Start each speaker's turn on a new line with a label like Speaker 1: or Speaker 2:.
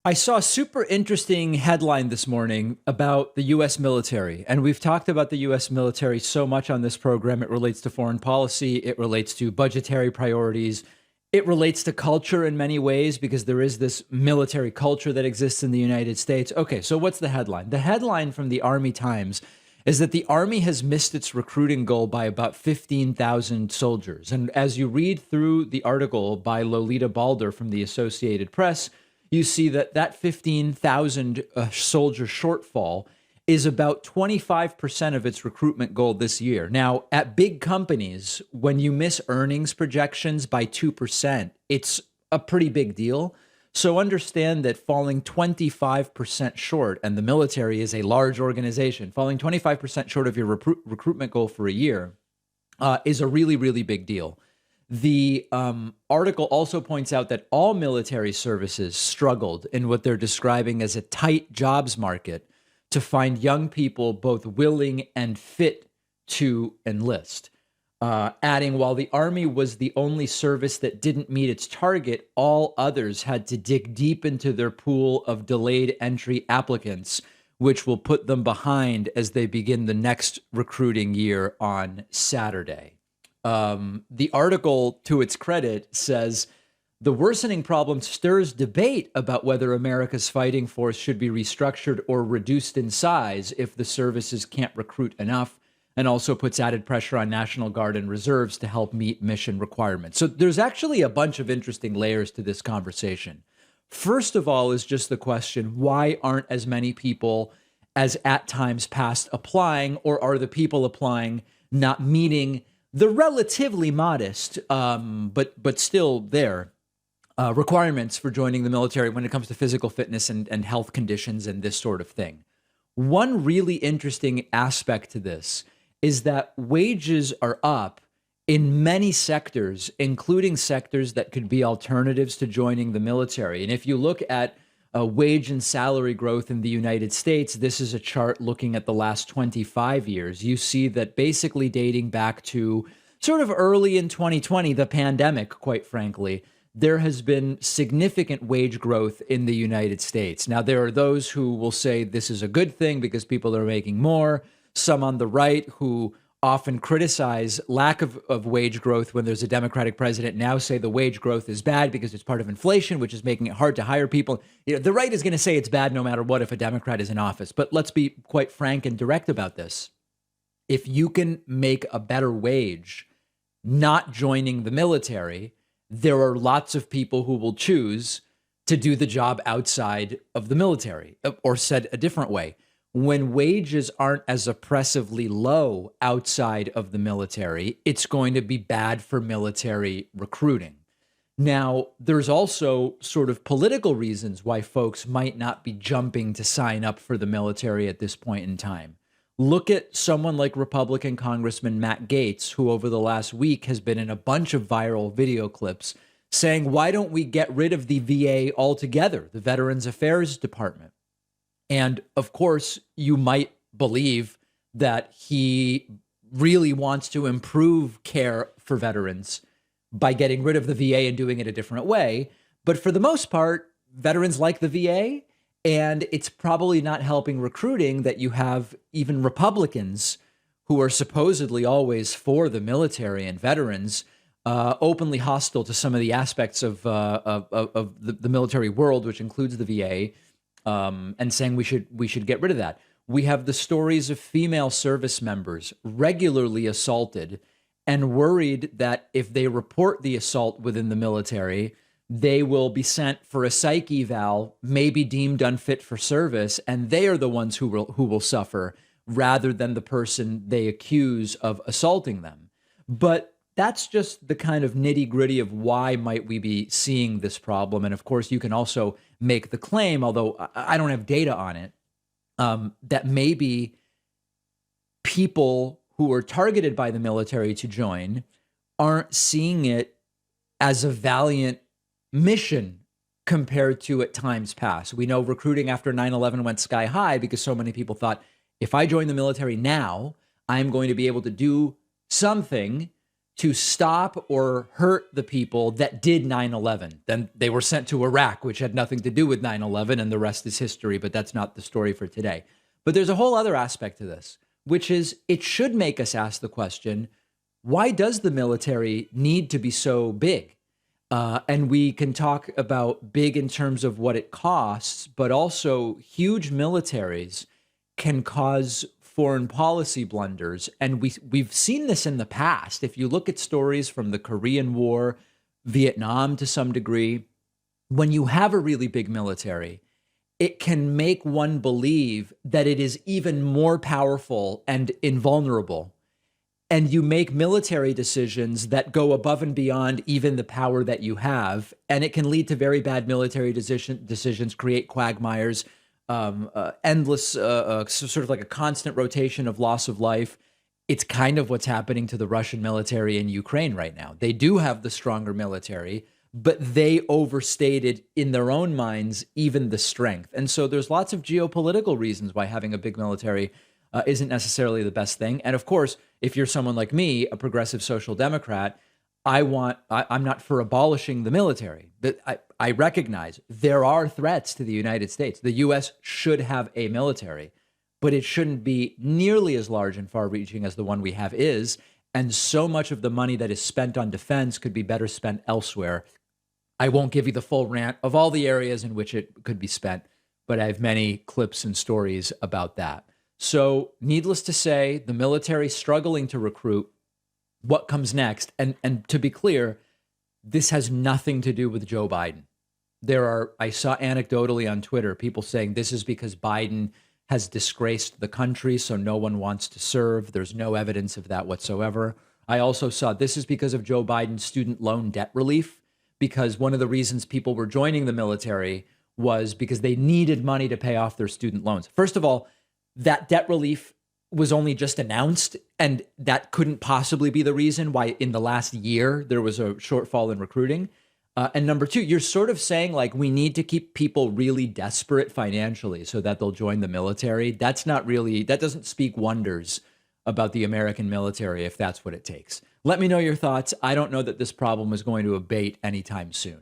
Speaker 1: I saw a super interesting headline this morning about the US military. And we've talked about the US military so much on this program. It relates to foreign policy, it relates to budgetary priorities, it relates to culture in many ways because there is this military culture that exists in the United States. Okay, so what's the headline? The headline from the Army Times is that the Army has missed its recruiting goal by about 15,000 soldiers. And as you read through the article by Lolita Balder from the Associated Press, you see that that 15,000 soldier shortfall is about 25% of its recruitment goal this year. Now, at big companies, when you miss earnings projections by 2%, it's a pretty big deal. So understand that falling 25% short, and the military is a large organization, falling 25% short of your recruitment goal for a year is a really, really big deal. The article also points out that all military services struggled in what they're describing as a tight jobs market to find young people both willing and fit to enlist. Adding, while the Army was the only service that didn't meet its target, all others had to dig deep into their pool of delayed entry applicants, which will put them behind as they begin the next recruiting year on Saturday. The article, to its credit, says the worsening problem stirs debate about whether America's fighting force should be restructured or reduced in size if the services can't recruit enough, and also puts added pressure on National Guard and reserves to help meet mission requirements. So there's actually a bunch of interesting layers to this conversation. First of all is just the question, why aren't as many people as at times past applying, or are the people applying not meeting the relatively modest, but still there, requirements for joining the military when it comes to physical fitness and health conditions and this sort of thing? One really interesting aspect to this is that wages are up in many sectors, including sectors that could be alternatives to joining the military. And if you look at wage and salary growth in the United States, this is a chart looking at the last 25 years. You see that basically dating back to sort of early in 2020, the pandemic, quite frankly, there has been significant wage growth in the United States. Now, there are those who will say this is a good thing because people are making more. Some on the right who often criticize lack of wage growth when there's a Democratic president now say the wage growth is bad because it's part of inflation, which is making it hard to hire people. You know, the right is going to say it's bad no matter what if a Democrat is in office. But let's be quite frank and direct about this. If you can make a better wage not joining the military, there are lots of people who will choose to do the job outside of the military. Or said a different way, when wages aren't as oppressively low outside of the military, it's going to be bad for military recruiting. Now, there's also sort of political reasons why folks might not be jumping to sign up for the military at this point in time. Look at someone like Republican Congressman Matt Gaetz, who over the last week has been in a bunch of viral video clips saying, why don't we get rid of the VA altogether, the Veterans Affairs Department? And of course, you might believe that he really wants to improve care for veterans by getting rid of the VA and doing it a different way. But for the most part, veterans like the VA, and it's probably not helping recruiting that you have even Republicans who are supposedly always for the military and veterans openly hostile to some of the aspects of the military world, which includes the VA. And saying we should get rid of that. We have the stories of female service members regularly assaulted and worried that if they report the assault within the military, they will be sent for a psych eval, maybe deemed unfit for service, and they are the ones who will suffer rather than the person they accuse of assaulting them. But that's just the kind of nitty gritty of why might we be seeing this problem. And of course, you can also make the claim, although I don't have data on it, that maybe people who are targeted by the military to join aren't seeing it as a valiant mission compared to at times past. We know recruiting after 9/11 went sky high because so many people thought, if I join the military now, I'm going to be able to do something to stop or hurt the people that did 9/11. Then they were sent to Iraq, which had nothing to do with 9/11, and the rest is history, but that's not the story for today. But there's a whole other aspect to this, which is it should make us ask the question, why does the military need to be so big? And we can talk about big in terms of what it costs, but also huge militaries can cause foreign policy blunders. And we've seen this in the past. If you look at stories from the Korean War, Vietnam to some degree, when you have a really big military, it can make one believe that it is even more powerful and invulnerable. And you make military decisions that go above and beyond even the power that you have. And it can lead to very bad military decisions, create quagmires, endless, sort of like a constant rotation of loss of life. It's kind of what's happening to the Russian military in Ukraine right now. They do have the stronger military, but they overstated in their own minds even the strength. And so there's lots of geopolitical reasons why having a big military isn't necessarily the best thing. And of course, if you're someone like me, a progressive social democrat, I'm not for abolishing the military. But I recognize there are threats to the United States. The U.S. should have a military, but it shouldn't be nearly as large and far-reaching as the one we have is. And so much of the money that is spent on defense could be better spent elsewhere. I won't give you the full rant of all the areas in which it could be spent, but I have many clips and stories about that. So needless to say, the military struggling to recruit. What comes next? And to be clear, this has nothing to do with Joe Biden. I saw anecdotally on Twitter, people saying this is because Biden has disgraced the country, so no one wants to serve. There's no evidence of that whatsoever. I also saw this is because of Joe Biden's student loan debt relief, because one of the reasons people were joining the military was because they needed money to pay off their student loans. First of all, that debt relief was only just announced, and that couldn't possibly be the reason why in the last year there was a shortfall in recruiting. And number two, you're sort of saying like we need to keep people really desperate financially so that they'll join the military. That doesn't speak wonders about the American military if that's what it takes. Let me know your thoughts. I don't know that this problem is going to abate anytime soon.